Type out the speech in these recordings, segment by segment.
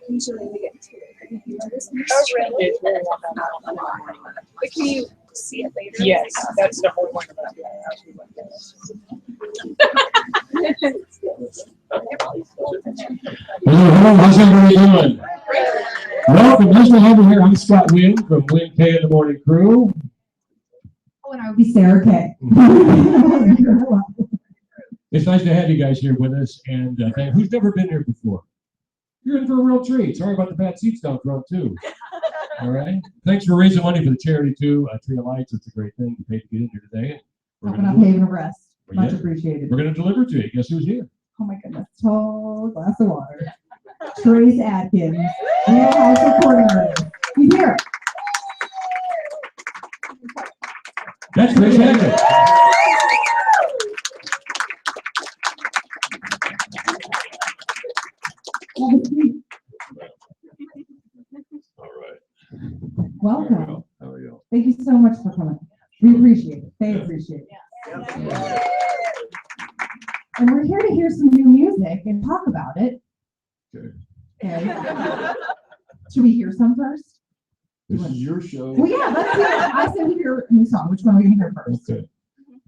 Usually we get to really? But can you see it later? Yes, that's the whole point about Hello, how's everybody doing? Welcome, nice to have you here. I'm Scott Wynn from Wynn K in the Morning Crew. Oh, and I would be Sarah K. It's nice to have you guys here with us, and who's never been here before? You're in for a real treat. Sorry about the bad seats down front, too. All right. Thanks for raising money for the charity, too. Tree of Lights, it's a great thing to pay to get in here today. Helping out Haven of Rest. Much appreciated. We're going to deliver to you. Guess who's here? Oh, my goodness. Tall glass of water. Trace Adkins, Real House Recording Artist. He's here. That's Trace Adkins. All right. Welcome. How are you? Thank you so much for coming. We appreciate it. They appreciate it. Yeah. And we're here to hear some new music and talk about it. Okay. Okay. Should we hear some first? This is your show. Well, yeah, let's hear it. I said we hear a new song. Which one are we going to hear first? Okay.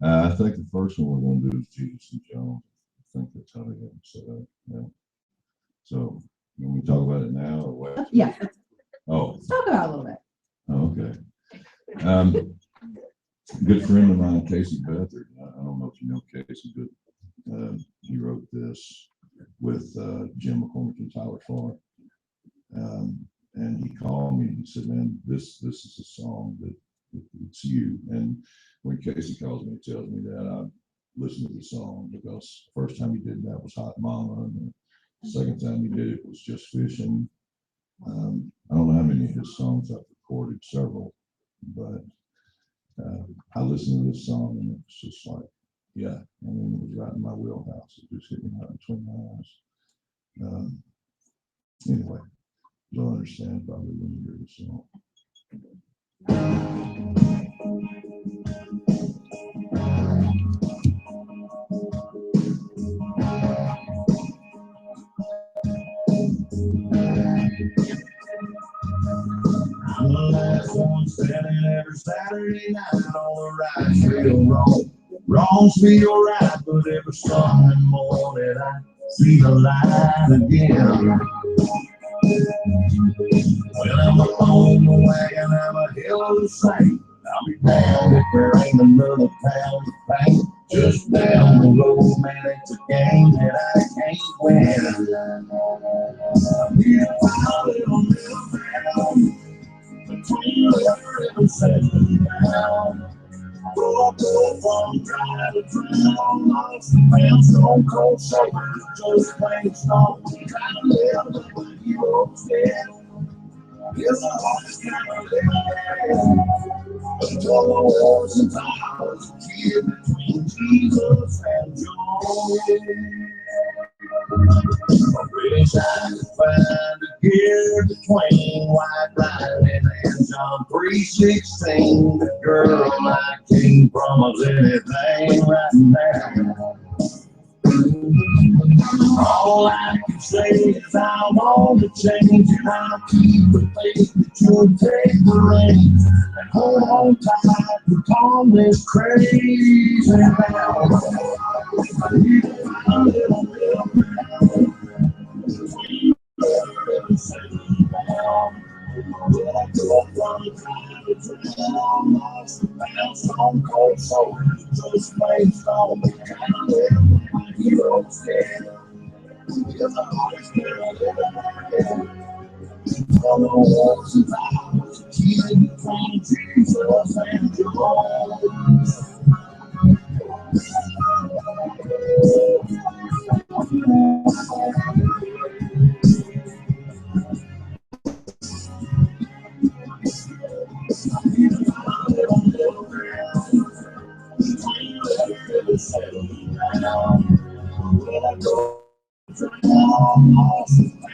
I think the first one we're going to do is Jesus and John. I think that's how they get it set up. Yeah. So, when we talk about it now or what? Yeah. Oh. Let's talk about it a little bit. Oh, okay. Good friend of mine, Casey Beathard. I don't know if you know Casey, but he wrote this with Jim McCormick and Tyler Farr. And he called me and he said, man, this is a song that it's you. And when Casey calls me and tells me that, I listen to the song because the first time he did that was Hot Mama. And the second time he did it was Just Fishing. I don't know how many of his songs I've recorded, several, but I listened to this song and it was just like, yeah, I mean, it was right in my wheelhouse. It just hit me right between my eyes. Anyway, you'll understand probably when you hear the song. I'm the last one standing every Saturday night on the right feel wrong. Wrongs feel right, but every Sunday morning I see the light again. When I'm alone, the wagon, I'm a hell of a saint. I'll be damned if there ain't another pound of pain. Just down the road, man, it's a game that I can't win. If I live a little town between her and settling down, go from dry to drown, lost and found, stone cold sober, just plain stone. Try to live like a hero said. Here's a hardest kind of living. Until the wars and towers appear between Jesus and John. I wish I could find a gear between White Lightning and John 3:16. The girl I came from was anything right now. All I can say is I want to change, and I'll keep the faith that you'll take the reins and hold on tight to calm this crazy down. I need to find a little between her and settling down. Will I go from the time to drown, lost and found, stone cold soldiers, just plain stone. Kind of live my heroes dead. Here's a hardest girl living. All the wars and towers are keeping between Jesus and John.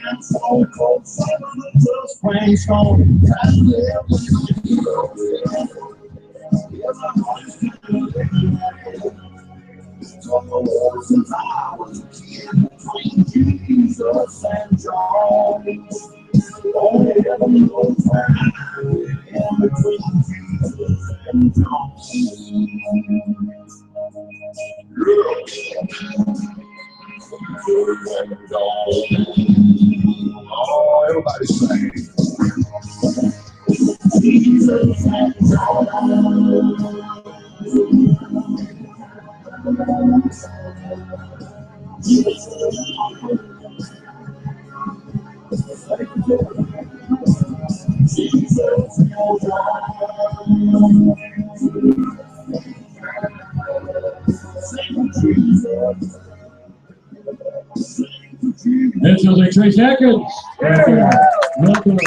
And so cold, some of the dust rain stone. And live with you. Yes, I'm always going to live. So the wars and powers between Jesus and John. Only heaven knows where in between Jesus and John. Oh, everybody sing. Jesus and John. That sounds like Trace Adkins. Welcome.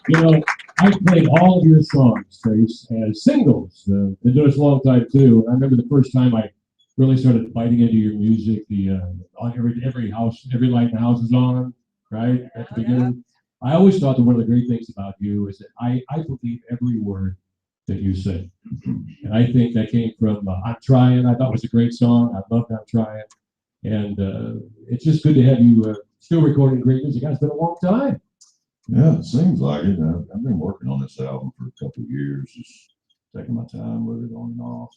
You know, I played all of your songs, Trace, as singles. Been doing this a long time too. I remember the first time I really started biting into your music. On every house, every light in the house is on, right at the beginning. I always thought that one of the great things about you is that I believe every word that you sing, and I think that came from "I'm Trying." I thought it was a great song. I loved "I'm Trying," and it's just good to have you still recording great music. It's been a long time. Yeah, it seems like it. I've been working on this album for a couple of years, just taking my time with it on and off,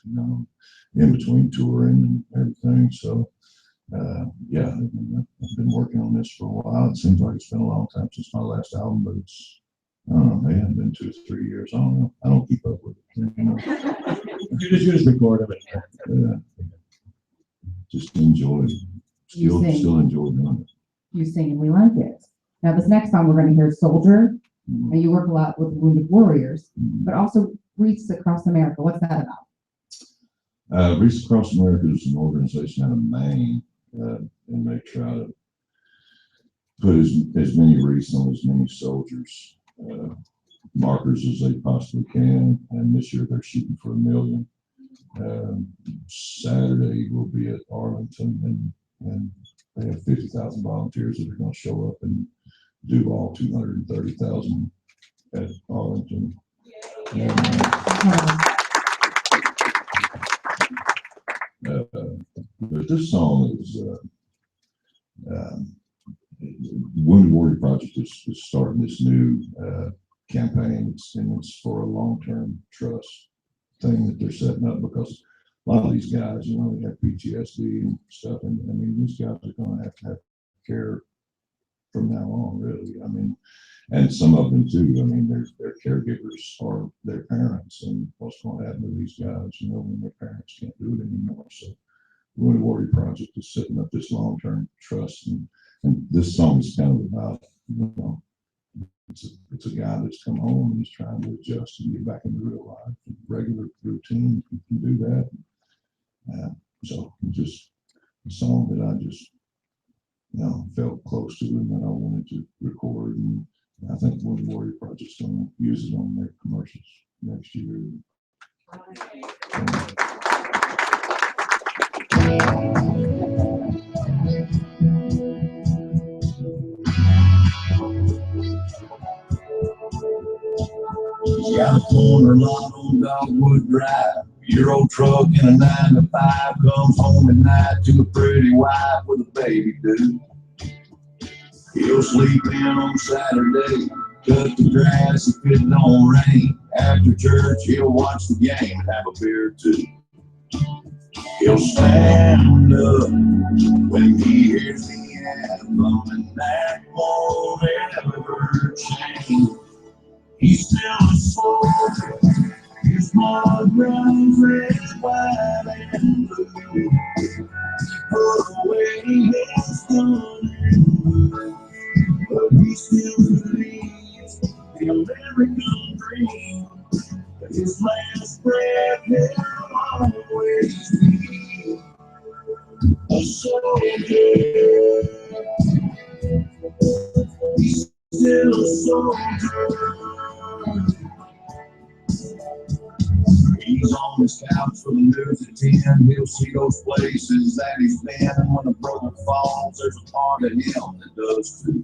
in between touring and everything. So, yeah, I've been working on this for a while. It seems like it's been a long time since my last album, but it's, I don't know, man, been 2 or 3 years. I don't know. I don't keep up with it. You just record them. Yeah. Just enjoy it. Still enjoy doing it. You sing and we like it. Now, this next song we're going to hear is Soldier. And you work a lot with Wounded Warriors, but also Wreaths Across America. What's that about? Wreaths Across America is an organization out of Maine, and they try to put as many wreaths on as many soldiers, markers as they possibly can. And this year they're shooting for 1 million. Saturday we'll be at Arlington, and they have 50,000 volunteers that are going to show up and do all 230,000 at Arlington. And, but this song is Wounded Warrior Project is starting this new campaign, and it's for a long-term trust thing that they're setting up, because a lot of these guys, they have PTSD and stuff, and I mean, these guys are going to have care from now on, really. I mean, and some of them too. I mean, their caregivers are their parents, and what's going to happen to these guys, when their parents can't do it anymore. So, Wounded Warrior Project is setting up this long-term trust, and this song is kind of about, it's a guy that's come home and he's trying to adjust and get back into real life, regular routine. You can do that. So it's just a song that I just, felt close to, and that I wanted to record. And I think the Wounded Warrior Project's going to use it on their commercials next year. She's got a corner lot on Dogwood Drive. Your old truck in a 9 to 5 comes home at night to a pretty wife with a baby dude. He'll sleep in on Saturday, cut the grass if it don't rain. After church, he'll watch the game and have a beer or two. He'll stand up when he hears the anthem, and that won't ever change. He's still a soldier. His blood runs red, white, and blue. Put away his gun, but he still believes the American dream. His last breath will always be a soldier. He's still a soldier. He he's on his couch for the news at 10, he'll see those places that he's been. And when a brother falls, there's a part of him that does too.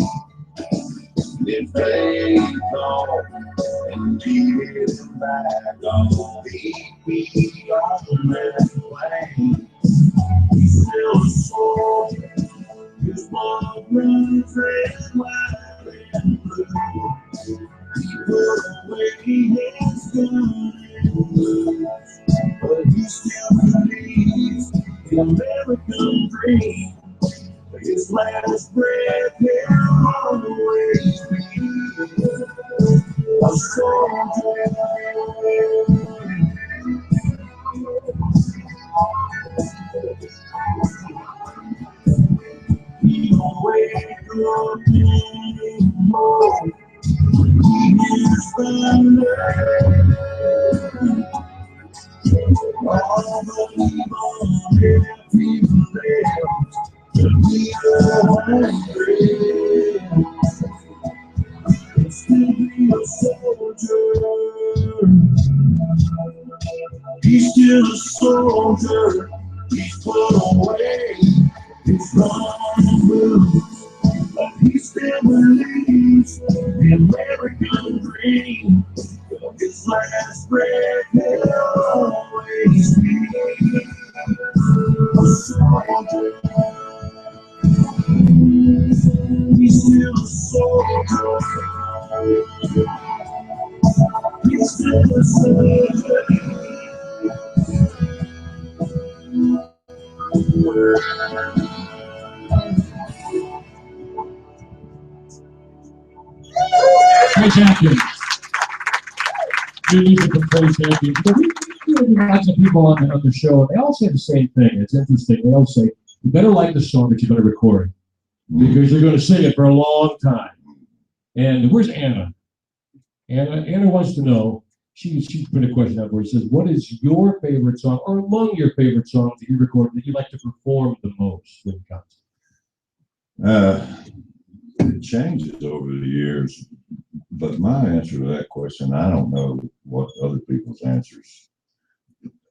If they go and get him back on, he on that plane. He's still a soul. His blood runs red, white, and blue. He put away his gun and blues, but he still believes in American dream. His last breath will always be a soldier. He don't wake up anymore. He is thunder. All believe on every left to be hungry. And still be a soldier. He's still a soldier. He's put away his wrong moves, but he still believes the American dream. His last breath will always be a soldier. He's still a soldier. He's still a soldier. Coach Adkins. These are the Coach Adkins. We have lots of people on the show, and they all say the same thing. It's interesting. They all say, you better like the song that you're going to record because you're going to sing it for a long time. And where's Anna? Anna wants to know, she put a question up where she says, what is your favorite song, or among your favorite songs that you record that you like to perform the most when it comes? It changes over the years, but my answer to that question, I don't know what other people's answers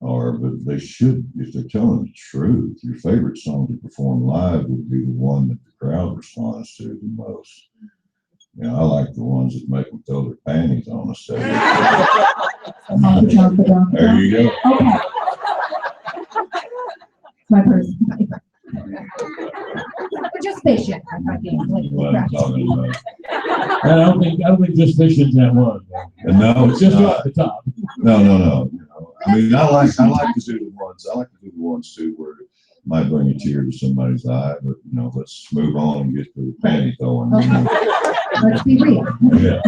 are, but they should, if they're telling the truth, your favorite song to perform live would be the one that the crowd responds to the most. You know, I like the ones that make them throw their panties on the stage. There you go. Okay. My person. Just fishing. What I'm talking about. I don't think just fishing's that one. No, It's just off the top. No. I mean, I like to do the ones. I like to do the ones too where it might bring a tear to somebody's eye, but let's move on and get to the panty throwing. Let's be real. Yeah.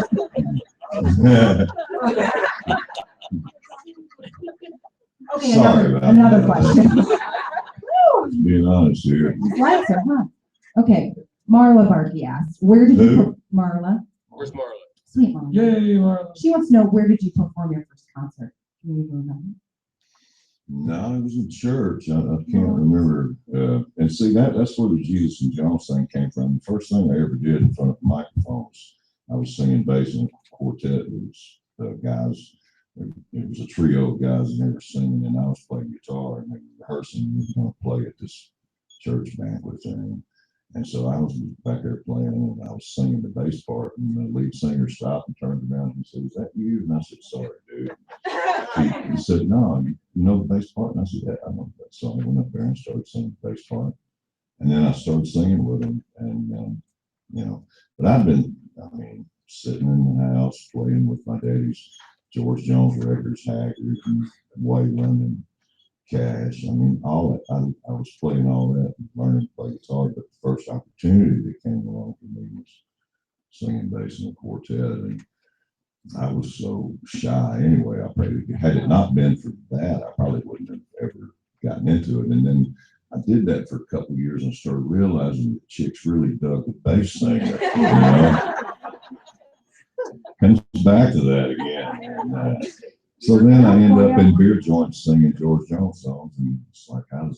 Okay, Sorry about another that. question. Being honest here. These lights are hot. Okay, Marla Barkey asked, where did you Marla? Where's Marla? Sweet Marla. Yay, Marla. She wants to know, where did you perform your first concert? Can you remember? No, it was in church. I can't remember. And see, that's where the Jesus and Jones thing came from. The first thing I ever did in front of microphones, I was singing bass in a quartet. It was guys. It was a trio of guys, and they were singing, and I was playing guitar, and they were rehearsing. We were going to play at this church banquet thing. And so I was back there playing, and I was singing the bass part, and the lead singer stopped and turned around and said, "Is that you?" And I said, "Sorry, dude." He said, "No, you know the bass part?" And I said, "Yeah, I know that song." I went up there and started singing the bass part. And then I started singing with him, and but I've been, sitting in the house playing with my daddy's George Jones records, Haggard and Wayland and Cash. All that. I was playing all that and learning to play guitar, but the first opportunity that came along for me was singing bass in a quartet, and I was so shy anyway. I probably, had it not been for that, I probably wouldn't have ever gotten into it. And then I did that for a couple of years and started realizing that chicks really dug the bass singer. Comes back to that again. And, so then I end up in beer joints singing George Jones songs, and it's like, how do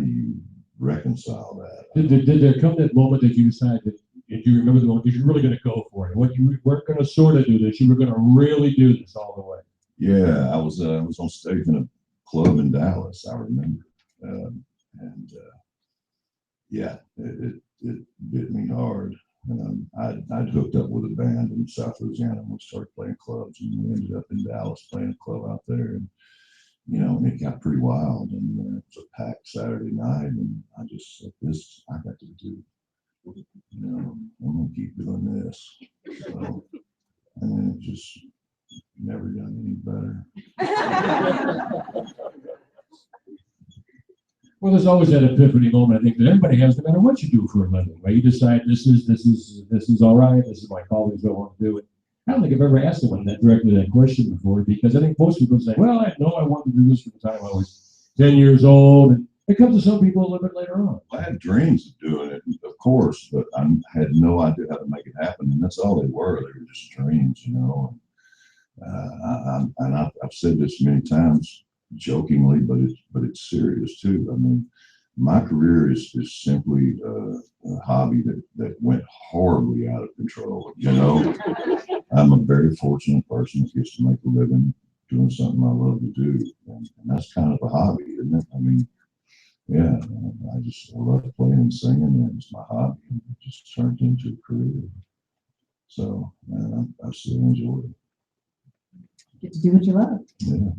you reconcile that? Did there come that moment that you decided that, if you remember the moment, that you're really going to go for it? What you weren't going to sort of do this, you were going to really do this all the way. Yeah, I was on stage in a club in Dallas, I remember. Yeah, it bit me hard. I'd hooked up with a band in South Louisiana and we started playing clubs, and we ended up in Dallas playing a club out there. And it got pretty wild, and it was a packed Saturday night, and I just said, "This I got to do. I'm gonna keep doing this." So, and then it just never got any better. Well, there's always that epiphany moment, I think, that everybody has, no matter what you do for a living, right? You decide this is all right, this is my calling, I want to do it. I don't think I've ever asked anyone directly that question before, because I think most people say, well, I know I wanted to do this from the time I was 10 years old, and it comes to some people a little bit later on. I had dreams of doing it, of course, but I had no idea how to make it happen, and that's all they were. They were just dreams, I've said this many times, jokingly, but it's serious too. I mean, my career is simply a hobby that went horribly out of control. I'm a very fortunate person that gets to make a living doing something I love to do, and that's kind of a hobby, isn't it? I mean, yeah, I love playing and singing, and it's my hobby, and it just turned into a career. So, I still enjoy it. Get to do what you love. Yeah.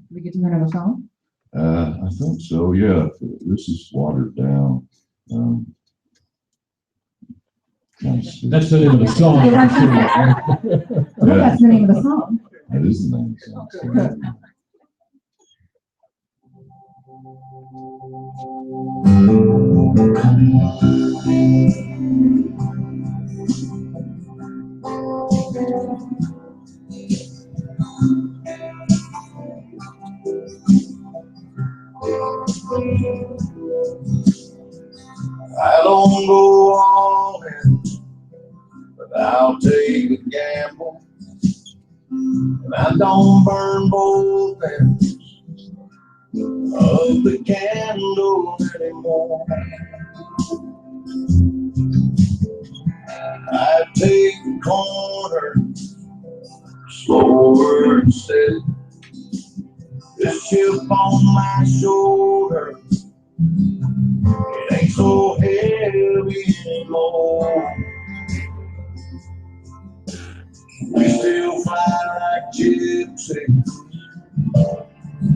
We get to hear another song? I think so, yeah. This is watered down. That's the name of the song. Yeah, that's the name of the song. That is the name of the song. I don't go all in, but I'll take a gamble. And I don't burn both ends of the candle anymore. I take the corner, slower and steady. This chip on my shoulder, it ain't so heavy anymore. We still fly like gypsies,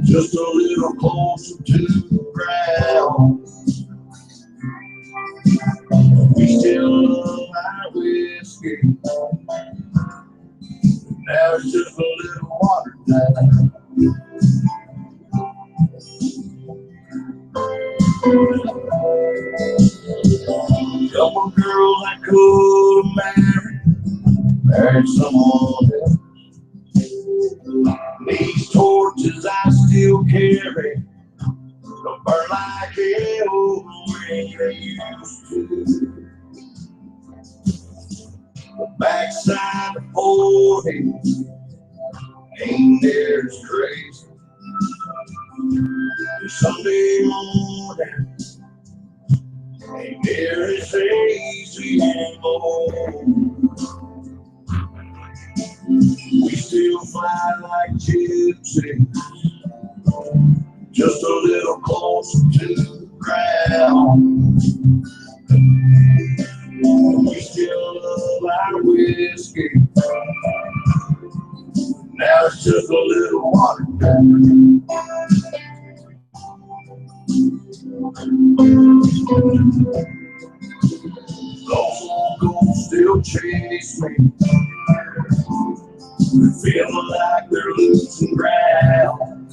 just a little closer to the ground. We still love our whiskey, now it's just a little watered down. Couple girls I could have married someone else. These torches I still carry don't burn like hell the way they used to. The backside of 40 ain't near as crazy. Sunday morning ain't near as hazy anymore. We still fly like gypsies, just a little closer to the ground. We still love our whiskey, now it's just a little watered down. Those old ghosts still chase me, feeling like they're losing ground.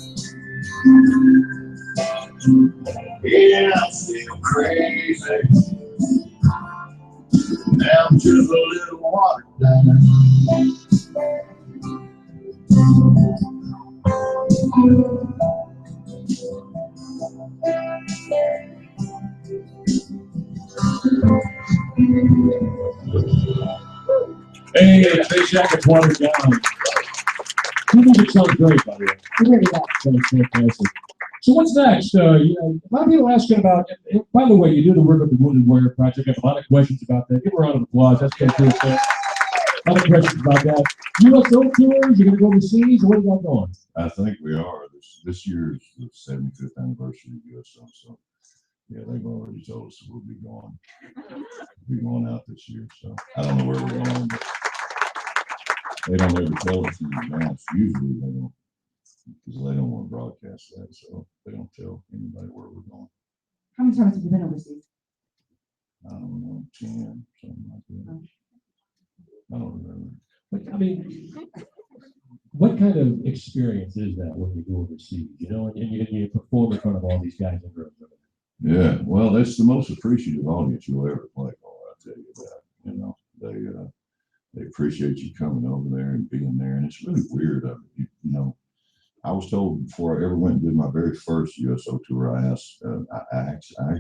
Yeah, I'm still crazy, now I'm just a little watered down. Hey, Space Jacket's watered down. The music sounds great, by the way. It really does. Sounds fantastic. So what's next? A lot of people asking about, by the way, you do the work of the Wounded Warrior Project. I have a lot of questions about that. Give a round of applause. That's fantastic. Other questions about that? USO tours? You're gonna go overseas, or what are you got going? I think we are. This year is the 75th anniversary of USO, so yeah, they've already told us we'll be going. We'll be going out this year, so I don't know where we're going, but they don't ever tell us in advance. Usually they don't, because they don't want to broadcast that, so they don't tell anybody where we're going. How many times have you been overseas? I don't know, 10, something like that. I don't remember. But, I mean, what kind of experience is that when you go overseas? You know, and you perform in front of all these guys and girls. Yeah, well, that's the most appreciative audience you'll ever play for. I tell you that. You know, they appreciate you coming over there and being there, and it's really weird. You know, I was told before I ever went and did my very first USO tour, I asked, I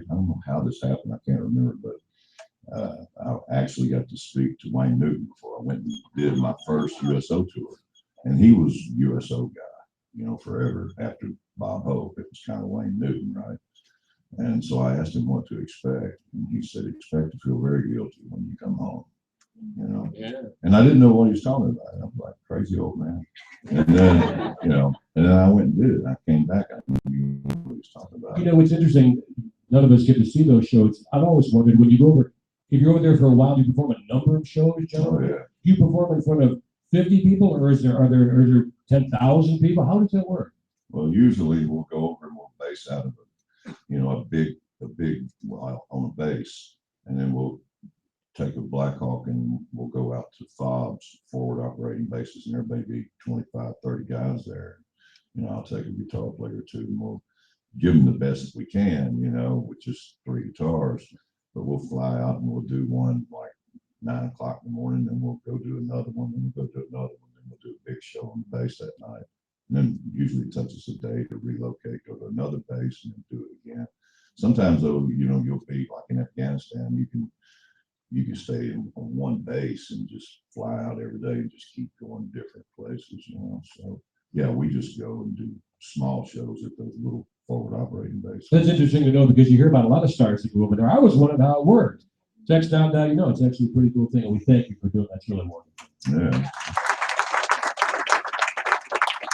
don't know how this happened, I can't remember, but I actually got to speak to Wayne Newton before I went and did my first USO tour, and he was USO guy, you know, forever after Bob Hope. It was kind of Wayne Newton, right? And so I asked him what to expect, and he said, expect to feel very guilty when you come home, you know. Yeah. And I didn't know what he was talking about. I was like, crazy old man. And then, you know, and then I went and did it. I came back, I knew what he was talking about. You know, it's interesting. None of us get to see those shows. I've always wondered, when you go over, if you're over there for a while, do you perform a number of shows, generally? Oh, yeah. Do you perform in front of 50 people, or are there 10,000 people? How does that work? Well, usually we'll go over and we'll base out of a big well, on a base, and then we'll take a Blackhawk and we'll go out to FOBs, forward operating bases, and there may be 25, 30 guys there. You know, I'll take a guitar player or two, and we'll give them the best we can, you know, with just 3 guitars. But we'll fly out and we'll do one like 9 o'clock in the morning, then we'll go do another one, then we'll go do another one, then we'll do a big show on the base that night. And then usually it takes us a day to relocate, go to another base, and then do it again. Sometimes though, you know, you'll be like in Afghanistan, you can stay on one base and just fly out every day and just keep going to different places, you know. So yeah, we just go and do small shows at those little forward operating bases. That's interesting to know, because you hear about a lot of stars that go over there. I was wondering how it worked. Text down, now you know. It's actually a pretty cool thing, and we thank you for doing that. It's really wonderful. Yeah.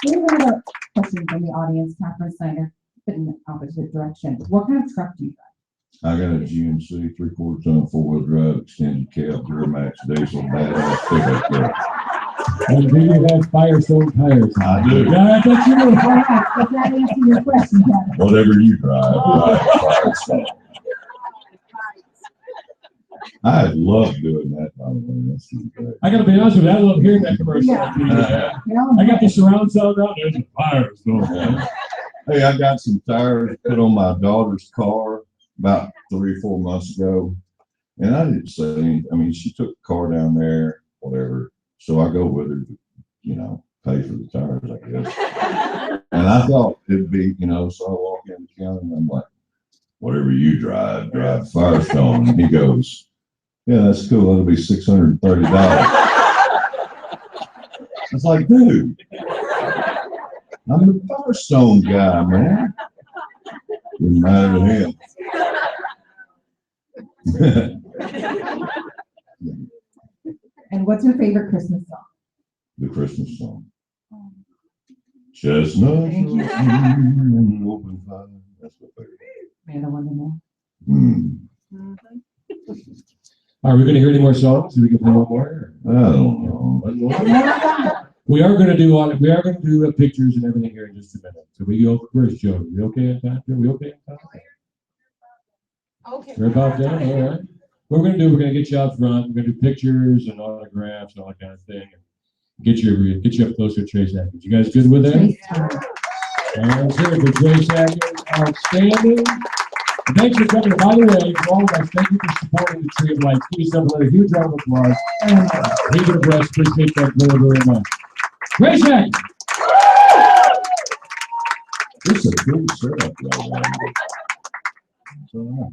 We have a question from the audience, Catherine Steiner, but in the opposite direction. What kind of truck do you drive? I got a GMC 3/4 ton 4-wheel drive extended cab Duramax diesel badass pickup truck. And do you have Firestone tires? I do. Yeah, I thought you knew. Does that answer your question, Catherine? Whatever you drive. I love doing that, by the way. That's great. I gotta be honest with you, I love hearing that commercial. Yeah. I got the surround sound out. There's a Firestone. Hey, I got some tires put on my daughter's car about 3 or 4 months ago, and I didn't say anything. I mean, she took the car down there, whatever. So I go with her to, you know, pay for the tires, I guess. And I thought it'd be, you know, so I walk in the counter and I'm like, whatever you drive Firestone. And he goes, yeah, that's cool. That'll be $630. It's like, dude, I'm the Firestone guy, man. Didn't matter to him. And what's your favorite Christmas song? The Christmas song. Chestnuts and open fire. That's my favorite. Man, I want to know. Are we gonna hear any more songs? Do we get one more? I don't know. We are gonna do pictures and everything here in just a minute. So we go first, Joe. We okay on time? Are we okay on time? Okay. We're about done, all right. What we're gonna get you out front. We're gonna do pictures and autographs and all that kind of thing. And get you up closer to Trace Adkins. You guys good with that? Let's hear it for Trace Adkins. Outstanding. And thanks for coming. By the way, for all of us, thank you for supporting the Tree of Life. Give yourself another huge round of applause. Leave it abreast. Appreciate that very, very much. Trace Adkins. This is a good setup, y'all.